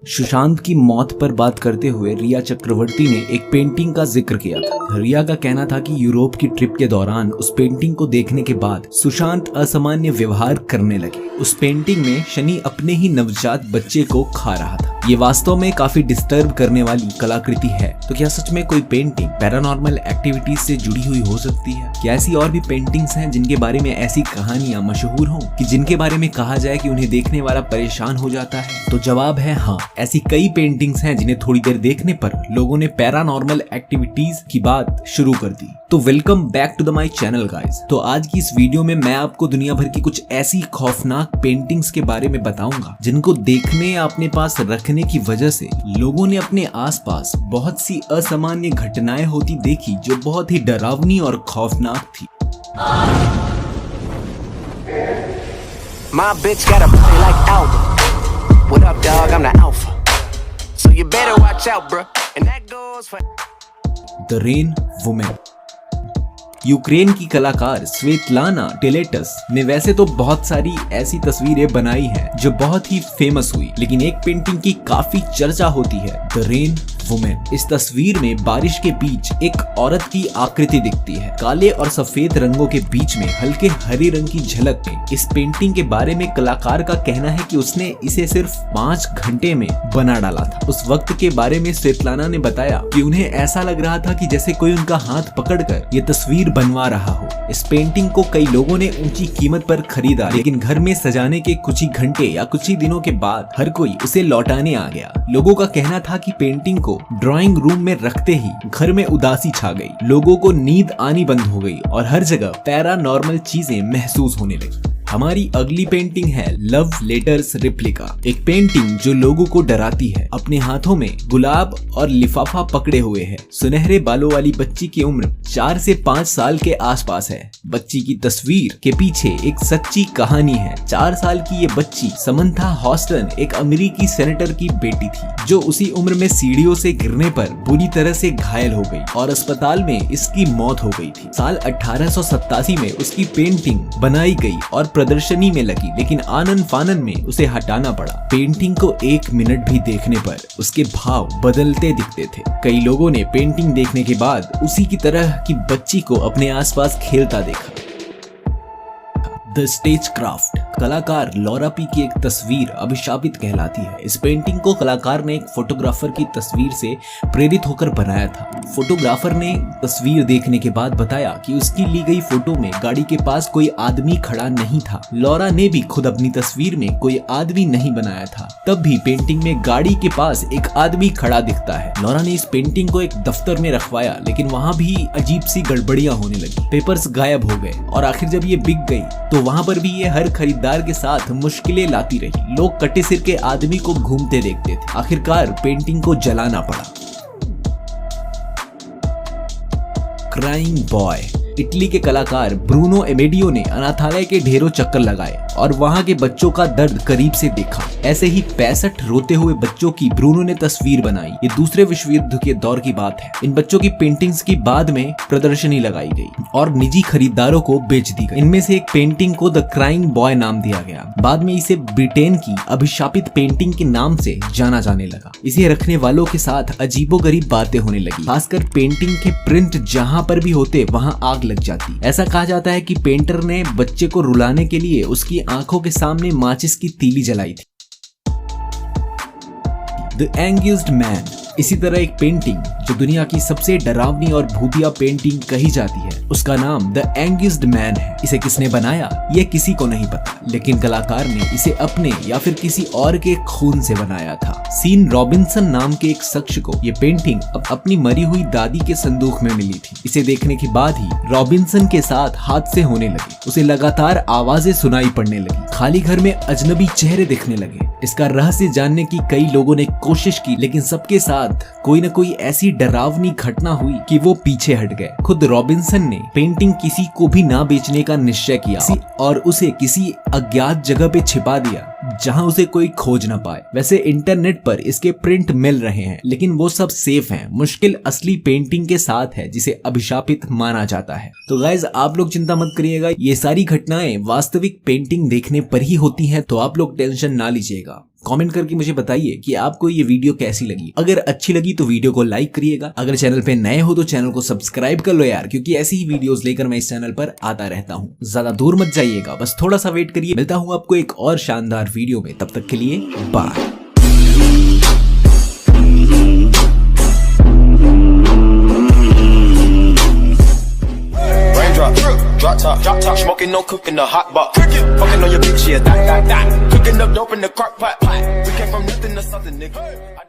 सुशांत की मौत पर बात करते हुए रिया चक्रवर्ती ने एक पेंटिंग का जिक्र किया था। रिया का कहना था कि यूरोप की ट्रिप के दौरान उस पेंटिंग को देखने के बाद सुशांत असामान्य व्यवहार करने लगे। उस पेंटिंग में शनि अपने ही नवजात बच्चे को खा रहा था। ये वास्तव में काफी डिस्टर्ब करने वाली कलाकृति है। तो क्या सच में कोई पेंटिंग पैरानॉर्मल एक्टिविटीज से जुड़ी हुई हो सकती है? क्या ऐसी और भी पेंटिंग्स हैं जिनके बारे में ऐसी कहानियां मशहूर हों कि जिनके बारे में कहा जाए कि उन्हें देखने वाला परेशान हो जाता है? तो जवाब है हाँ, ऐसी कई पेंटिंग्स हैं जिन्हें थोड़ी देर देखने पर लोगों ने पैरानॉर्मल एक्टिविटीज की बात शुरू कर दी। तो welcome back to the my channel guys. तो आज की इस वीडियो में मैं आपको दुनिया भर की कुछ ऐसी खौफनाक पेंटिंग्स के बारे में बताऊंगा जिनको देखने या अपने पास रखने की वजह से लोगों ने अपने आसपास बहुत सी असामान्य घटनाएं होती देखी जो बहुत ही डरावनी और खौफनाक थी। My bitch got a body like Alba. What up, dog? I'm the alpha. So you better watch out, bro. And that goes for the rain women. Ukraine की कलाकार स्वेतलाना टेलेटस ने वैसे तो बहुत सारी ऐसी तस्वीरें बनाई हैं जो बहुत ही फेमस हुई, लेकिन एक पेंटिंग की काफी चर्चा होती है, द रेन वुमेन। इस तस्वीर में बारिश के बीच एक औरत की आकृति दिखती है। काले और सफेद रंगों के बीच में हल्के हरे रंग की झलक में इस पेंटिंग के बारे में कलाकार का कहना है कि उसने इसे सिर्फ 5 घंटे में बना डाला था। उस वक्त के बारे में स्वेतलाना ने बताया कि उन्हें ऐसा लग रहा था कि जैसे कोई उनका हाथ पकड़कर ये तस्वीर बनवा रहा हो। इस पेंटिंग को कई लोगों ने ऊंची कीमत पर खरीदा, लेकिन घर में सजाने के कुछ ही घंटे या कुछ ही दिनों के बाद हर कोई उसे लौटाने आ गया। लोगों का कहना था कि पेंटिंग को ड्राइंग रूम में रखते ही घर में उदासी छा गई, लोगों को नींद आनी बंद हो गई और हर जगह पैरानॉर्मल चीजें महसूस होने लगी। हमारी अगली पेंटिंग है लव लेटर्स रेप्लिका। एक पेंटिंग जो लोगों को डराती है। अपने हाथों में गुलाब और लिफाफा पकड़े हुए है। सुनहरे बालों वाली बच्ची की उम्र 4 से 5 साल के आसपास है। बच्ची की तस्वीर के पीछे एक सच्ची कहानी है। 4 साल की ये बच्ची समंथा हॉस्टन एक अमेरिकी सेनेटर की बेटी थी जो उसी उम्र में सीढ़ियों से गिरने पर बुरी तरह से घायल हो गई और अस्पताल में इसकी मौत हो गई थी। साल 1887 में उसकी पेंटिंग बनाई गई और प्रदर्शनी में लगी, लेकिन आनन फानन में उसे हटाना पड़ा। पेंटिंग को 1 मिनट भी देखने पर उसके भाव बदलते दिखते थे। कई लोगों ने पेंटिंग देखने के बाद उसी की तरह की बच्ची को अपने आसपास खेलता देखा। The stage craft. कलाकार लॉरा पी की एक तस्वीर अभिशापित कहलाती है। इस पेंटिंग को कलाकार ने एक फोटोग्राफर की तस्वीर से प्रेरित होकर बनाया था। फोटोग्राफर ने तस्वीर देखने के बाद बताया कि उसकी ली गई फोटो में गाड़ी के पास कोई आदमी खड़ा नहीं था। लॉरा ने भी खुद अपनी तस्वीर में कोई आदमी नहीं बनाया था, तब भी पेंटिंग में गाड़ी के पास एक आदमी खड़ा दिखता है। लॉरा ने इस पेंटिंग को एक दफ्तर में रखवाया, लेकिन वहाँ भी अजीब सी गड़बड़ियां होने लगी। पेपर्स गायब हो गए और आखिर जब ये बिक गई तो वहाँ पर भी ये हर खरीदार के साथ मुश्किलें लाती रही। लोग कटे सिर के आदमी को घूमते देखते थे। आखिरकार पेंटिंग को जलाना पड़ा। Crying boy. इटली के कलाकार ब्रूनो एमेडियो ने अनाथालय के ढेरों चक्कर लगाए और वहां के बच्चों का दर्द करीब से देखा। ऐसे ही 65 रोते हुए बच्चों की ब्रूनो ने तस्वीर बनाई। ये दूसरे विश्व युद्ध के दौर की बात है। इन बच्चों की पेंटिंग्स की बाद में प्रदर्शनी लगाई गई और निजी खरीदारों को बेच दी गई। इनमें से एक पेंटिंग को द क्राइंग बॉय नाम दिया गया। बाद में इसे ब्रिटेन की अभिशापित पेंटिंग के नाम से जाना जाने लगा। इसे रखने वालों के साथ अजीबोगरीब बातें होने लगी। खासकर पेंटिंग के प्रिंट जहाँ पर भी होते वहाँ आग लग जाती। ऐसा कहा जाता है कि पेंटर ने बच्चे को रुलाने के लिए उसकी आंखों के सामने माचिस की तीली जलाई थी। The accused man. इसी तरह एक पेंटिंग जो दुनिया की सबसे डरावनी और भूतिया पेंटिंग कही जाती है, उसका नाम द एंग्यूज्ड मैन है। इसे किसने बनाया ये किसी को नहीं पता, लेकिन कलाकार ने इसे अपने या फिर किसी और के खून से बनाया था। सीन रॉबिन्सन नाम के एक शख्स को ये पेंटिंग अपनी मरी हुई दादी के संदूक में मिली थी। इसे देखने के बाद ही रॉबिन्सन के साथ हादसे होने लगे। उसे लगातार आवाजें सुनाई पड़ने लगी। खाली घर में अजनबी चेहरे दिखने लगे। इसका रहस्य जानने की कई लोगों ने कोशिश की, लेकिन सबके साथ कोई न कोई ऐसी डरावनी घटना हुई कि वो पीछे हट गए। खुद रॉबिन्सन ने पेंटिंग किसी को भी ना बेचने का निश्चय किया और उसे किसी अज्ञात जगह पे छिपा दिया जहां उसे कोई खोज ना पाए। वैसे इंटरनेट पर इसके प्रिंट मिल रहे हैं, लेकिन वो सब सेफ हैं। मुश्किल असली पेंटिंग के साथ है जिसे अभिशापित माना जाता है। तो गाइज आप लोग चिंता मत करिएगा, ये सारी घटनाएं वास्तविक पेंटिंग देखने पर ही होती हैं, तो आप लोग टेंशन ना लीजिएगा। कमेंट करके मुझे बताइए कि आपको ये वीडियो कैसी लगी। अगर अच्छी लगी तो वीडियो को लाइक करिएगा। अगर चैनल पे नए हो तो चैनल को सब्सक्राइब कर लो यार, क्योंकि ऐसी ही वीडियोस लेकर मैं इस चैनल पर आता रहता हूँ। ज्यादा दूर मत जाइएगा, बस थोड़ा सा वेट करिए। मिलता हूँ आपको एक और शानदार वीडियो में, तब तक के लिए bye. Drop top, smoking, no cooking, the hot box. Fucking on your bitch, yeah, that. Cooking up dope in the crock pot. We came from nothing to something, nigga.